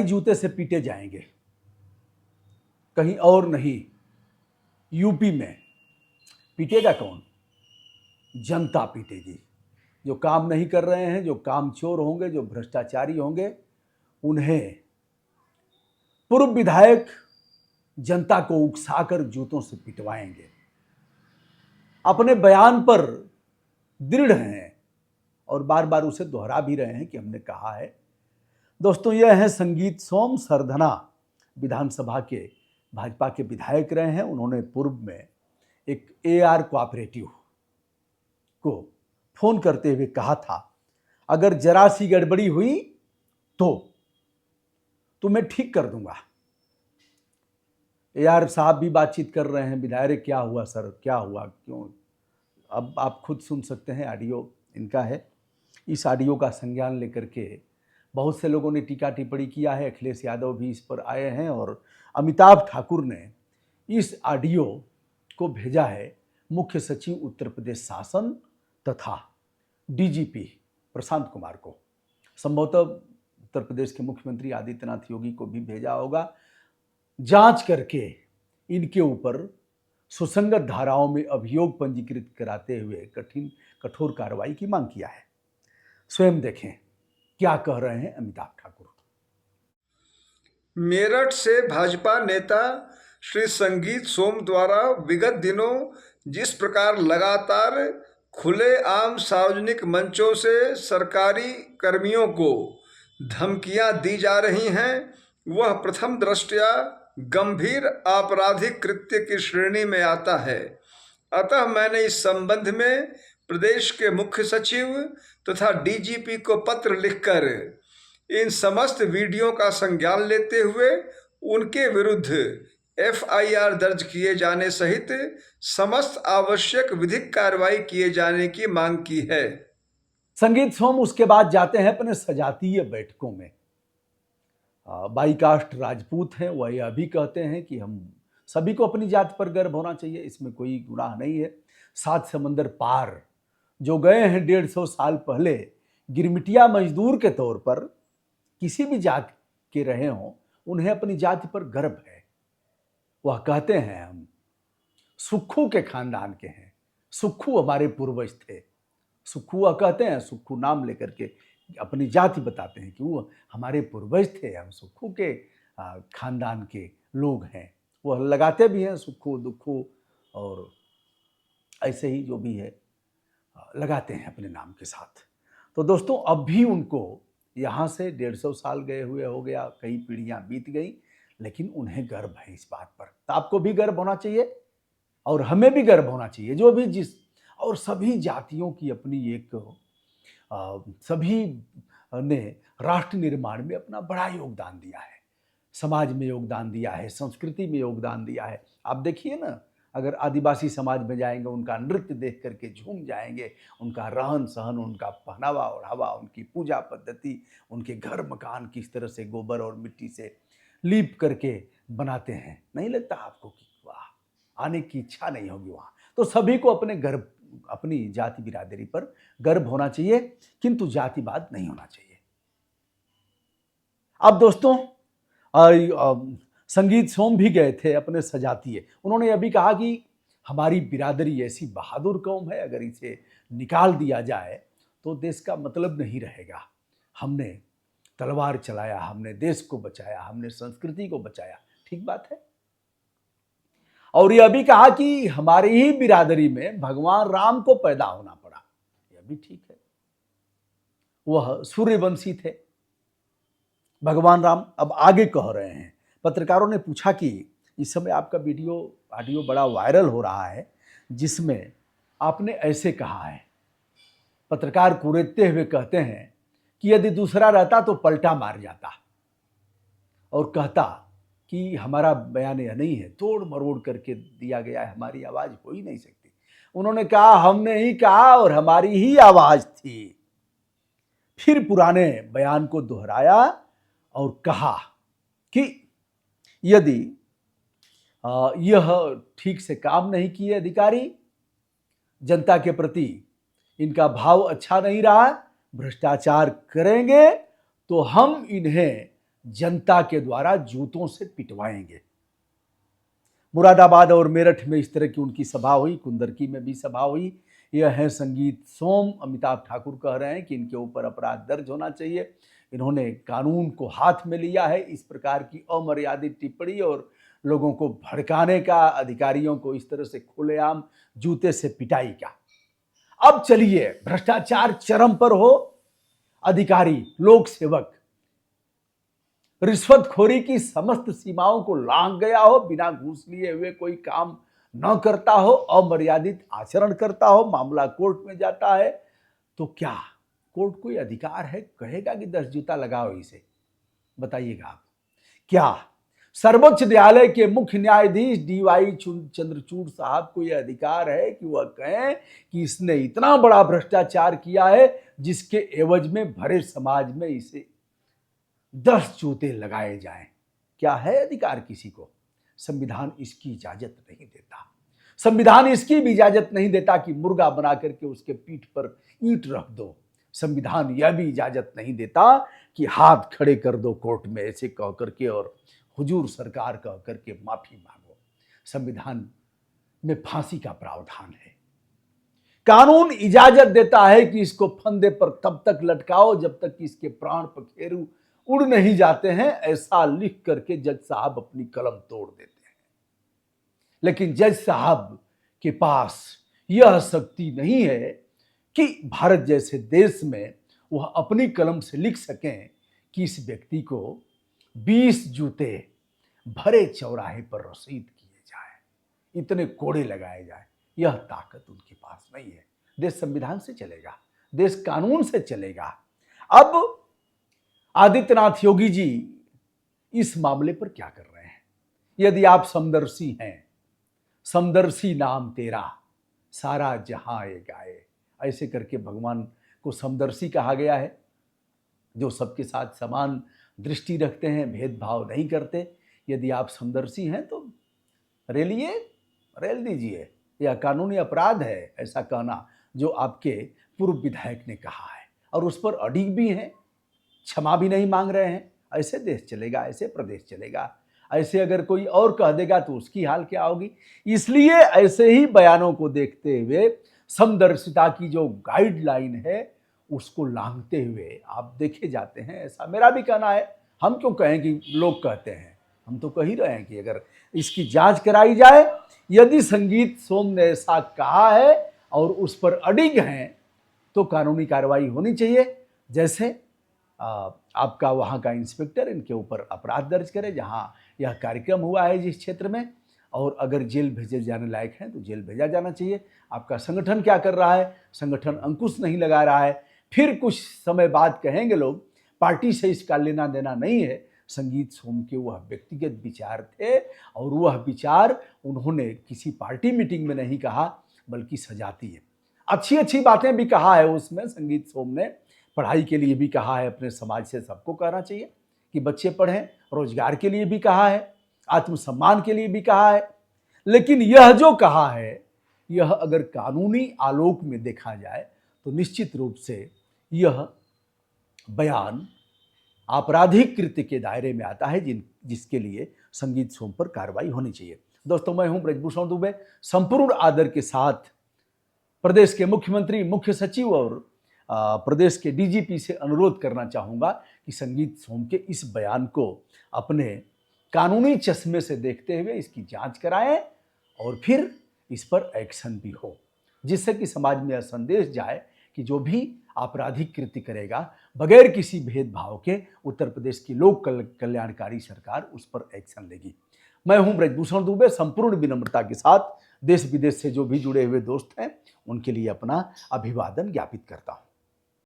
जूते से पीटे जाएंगे, कहीं और नहीं। यूपी में पीटेगा कौन? जनता पीटेगी। जो काम नहीं कर रहे हैं, जो कामचोर होंगे, जो भ्रष्टाचारी होंगे, उन्हें पूर्व विधायक जनता को उकसाकर जूतों से पिटवाएंगे। अपने बयान पर दृढ़ हैं और बार बार उसे दोहरा भी रहे हैं कि हमने कहा है। दोस्तों, यह है संगीत सोम सरधना, विधानसभा के भाजपा के विधायक रहे हैं। उन्होंने पूर्व में एक AR कोऑपरेटिव को फोन करते हुए कहा था, अगर जरा सी गड़बड़ी हुई तो मैं ठीक कर दूंगा। AR साहब भी बातचीत कर रहे हैं, विधायक क्या हुआ सर, क्या हुआ, क्यों? अब आप खुद सुन सकते हैं, ऑडियो इनका है। इस ऑडियो का संज्ञान लेकर के बहुत से लोगों ने टीका टिप्पणी किया है। अखिलेश यादव भी इस पर आए हैं और अमिताभ ठाकुर ने इस ऑडियो को भेजा है मुख्य सचिव उत्तर प्रदेश शासन तथा DGP प्रशांत कुमार को। संभवतः उत्तर प्रदेश के मुख्यमंत्री आदित्यनाथ योगी को भी भेजा होगा। जांच करके इनके ऊपर सुसंगत धाराओं में अभियोग पंजीकृत कराते हुए कठोर कार्रवाई की मांग किया है। स्वयं देखें क्या कह रहे हैं अमिताभ ठाकुर। मेरठ से भाजपा नेता श्री संगीत सोम द्वारा विगत दिनों जिस प्रकार लगातार खुलेआम सार्वजनिक मंचों से सरकारी कर्मियों को धमकियां दी जा रही हैं, वह प्रथम दृष्टया गंभीर आपराधिक कृत्य की श्रेणी में आता है। अतः मैंने इस संबंध में प्रदेश के मुख्य सचिव तथा DGP को पत्र लिखकर इन समस्त वीडियो का संज्ञान लेते हुए उनके विरुद्ध FIR दर्ज किए जाने सहित समस्त आवश्यक विधिक कार्रवाई किए जाने की मांग की है। संगीत सोम उसके बाद जाते हैं अपने सजातीय बैठकों में। बाईकास्ट राजपूत हैं, वह यह भी कहते हैं कि हम सभी को अपनी जाति पर गर्व होना चाहिए, इसमें कोई गुनाह नहीं है। 7 समंदर पार जो गए हैं 150 साल पहले गिरमिटिया मजदूर के तौर पर, किसी भी जाति के रहे हों, उन्हें अपनी जाति पर गर्व है। वह कहते हैं हम सुक्खू के खानदान के हैं, सुक्खू हमारे पूर्वज थे। सुक्खू वह कहते हैं, सुक्खू नाम लेकर के अपनी जाति बताते हैं कि वो हमारे पूर्वज थे, हम सुक्खू के खानदान के लोग हैं। वह लगाते भी हैं सुक्खू दुक्खू और ऐसे ही जो भी है लगाते हैं अपने नाम के साथ। तो दोस्तों, अब भी उनको यहाँ से 150 साल गए हुए हो गया, कई पीढ़ियाँ बीत गई, लेकिन उन्हें गर्व है इस बात पर। तो आपको भी गर्व होना चाहिए और हमें भी गर्व होना चाहिए, जो भी जिस और सभी जातियों की अपनी एक सभी ने राष्ट्र निर्माण में अपना बड़ा योगदान दिया है, समाज में योगदान दिया है, संस्कृति में योगदान दिया है। आप देखिए ना, अगर आदिवासी समाज में जाएंगे, उनका नृत्य देख करके झूम जाएंगे, उनका रहन सहन, उनका पहनावा ओढ़ावा, उनकी पूजा पद्धति, उनके घर मकान किस तरह से गोबर और मिट्टी से लीप करके बनाते हैं, नहीं लगता आपको कि वाह, आने की इच्छा नहीं होगी वहाँ? तो सभी को अपनी जाति बिरादरी पर गर्व होना चाहिए, किंतु जातिवाद नहीं होना चाहिए। अब दोस्तों, संगीत सोम भी गए थे अपने सजातीय। उन्होंने यह भी कहा कि हमारी बिरादरी ऐसी बहादुर कौम है, अगर इसे निकाल दिया जाए तो देश का मतलब नहीं रहेगा। हमने तलवार चलाया, हमने देश को बचाया, हमने संस्कृति को बचाया। ठीक बात है। और यह भी कहा कि हमारी ही बिरादरी में भगवान राम को पैदा होना पड़ा, यह भी ठीक है। वह सूर्यवंशी थे भगवान राम। अब आगे कह रहे हैं, पत्रकारों ने पूछा कि इस समय आपका ऑडियो बड़ा वायरल हो रहा है, जिसमें आपने ऐसे कहा है। पत्रकार कुरेदते हुए कहते हैं कि यदि दूसरा रहता तो पलटा मार जाता और कहता कि हमारा बयान यह नहीं है, तोड़ मरोड़ करके दिया गया है, हमारी आवाज हो ही नहीं सकती। उन्होंने कहा हमने ही कहा और हमारी ही आवाज थी। फिर पुराने बयान को दोहराया और कहा कि यदि यह ठीक से काम नहीं किए अधिकारी, जनता के प्रति इनका भाव अच्छा नहीं रहा, भ्रष्टाचार करेंगे तो हम इन्हें जनता के द्वारा जूतों से पिटवाएंगे। मुरादाबाद और मेरठ में इस तरह की उनकी सभा हुई, कुंदरकी में भी सभा हुई। यह है संगीत सोम। अमिताभ ठाकुर कह रहे हैं कि इनके ऊपर अपराध दर्ज होना चाहिए। इन्होंने कानून को हाथ में लिया है। इस प्रकार की अमर्यादित टिप्पणी और लोगों को भड़काने का, अधिकारियों को इस तरह से खुलेआम जूते से पिटाई का। अब चलिए, भ्रष्टाचार चरम पर हो, अधिकारी, लोक सेवक रिश्वतखोरी की समस्त सीमाओं को लांघ गया हो, बिना घूस लिए हुए कोई काम न करता हो, अमर्यादित आचरण करता हो, मामला कोर्ट में जाता है, तो क्या कोर्ट कोई अधिकार है कहेगा कि 10 जूता लगाओ इसे? बताइएगा आप। क्या सर्वोच्च न्यायालय के मुख्य न्यायाधीश DY चंद्रचूड़ साहब को यह अधिकार है कि वह कहें कि इसने इतना बड़ा भ्रष्टाचार किया है जिसके एवज में भरे समाज में इसे 10 जूते लगाए जाएं? क्या है अधिकार किसी को? संविधान इसकी इजाजत नहीं देता। संविधान इसकी भी इजाजत नहीं देता कि मुर्गा बना करके उसके पीठ पर ईंट रख दो। संविधान यह भी इजाजत नहीं देता कि हाथ खड़े कर दो कोर्ट में ऐसे कह करके और हुजूर सरकार कह करके माफी मांगो। संविधान में फांसी का प्रावधान है। कानून इजाजत देता है कि इसको फंदे पर तब तक लटकाओ जब तक कि इसके प्राण पखेरु उड़ नहीं जाते हैं, ऐसा लिख करके जज साहब अपनी कलम तोड़ देते हैं। लेकिन जज साहब के पास यह शक्ति नहीं है कि भारत जैसे देश में वह अपनी कलम से लिख सकें कि इस व्यक्ति को 20 जूते भरे चौराहे पर रसीद किए जाए, इतने कोड़े लगाए जाए। यह ताकत उनके पास नहीं है। देश संविधान से चलेगा, देश कानून से चलेगा। अब आदित्यनाथ योगी जी इस मामले पर क्या कर रहे हैं? यदि आप समदर्शी हैं, समदर्शी नाम तेरा सारा जहां ये गाए, ऐसे करके भगवान को समदर्शी कहा गया है, जो सबके साथ समान दृष्टि रखते हैं, भेदभाव नहीं करते। यदि आप समदर्शी हैं तो रेलिए, रेल दीजिए। यह कानूनी अपराध है ऐसा कहना, जो आपके पूर्व विधायक ने कहा है, और उस पर अडिग भी हैं, क्षमा भी नहीं मांग रहे हैं। ऐसे देश चलेगा, ऐसे प्रदेश चलेगा? ऐसे अगर कोई और कह देगा तो उसकी हाल क्या होगी? इसलिए ऐसे ही बयानों को देखते हुए समदर्शिता की जो गाइडलाइन है उसको लांघते हुए आप देखे जाते हैं। ऐसा मेरा भी कहना है। हम क्यों कहें कि लोग कहते हैं, हम तो कह ही रहे हैं कि अगर इसकी जांच कराई जाए, यदि संगीत सोम ने ऐसा कहा है और उस पर अडिग हैं, तो कानूनी कार्रवाई होनी चाहिए। जैसे आपका वहाँ का इंस्पेक्टर इनके ऊपर अपराध दर्ज करे जहाँ यह कार्यक्रम हुआ है जिस क्षेत्र में, और अगर जेल भेजे जाने लायक हैं तो जेल भेजा जाना चाहिए। आपका संगठन क्या कर रहा है? संगठन अंकुश नहीं लगा रहा है। फिर कुछ समय बाद कहेंगे लोग पार्टी से इसका लेना देना नहीं है। संगीत सोम के वह व्यक्तिगत विचार थे, और वह विचार उन्होंने किसी पार्टी मीटिंग में नहीं कहा, बल्कि सजाती है। अच्छी अच्छी बातें भी कहा है उसमें संगीत सोम ने। पढ़ाई के लिए भी कहा है, अपने समाज से सबको कहना चाहिए कि बच्चे पढ़ें। रोजगार के लिए भी कहा है, आत्मसम्मान के लिए भी कहा है। लेकिन यह जो कहा है, यह अगर कानूनी आलोक में देखा जाए तो निश्चित रूप से यह बयान आपराधिक कृत्य के दायरे में आता है, जिसके लिए संगीत सोम पर कार्रवाई होनी चाहिए। दोस्तों, मैं हूं ब्रजभूषण दुबे। संपूर्ण आदर के साथ प्रदेश के मुख्यमंत्री, मुख्य सचिव और प्रदेश के DGP से अनुरोध करना चाहूँगा कि संगीत सोम के इस बयान को अपने कानूनी चश्मे से देखते हुए इसकी जांच कराएं, और फिर इस पर एक्शन भी हो, जिससे कि समाज में यह संदेश जाए कि जो भी आपराधिक कृत्य करेगा बगैर किसी भेदभाव के, उत्तर प्रदेश की लोक कल्याणकारी सरकार उस पर एक्शन लेगी। मैं हूं ब्रजभूषण दुबे। संपूर्ण विनम्रता के साथ देश विदेश से जो भी जुड़े हुए दोस्त हैं उनके लिए अपना अभिवादन ज्ञापित करता हूं।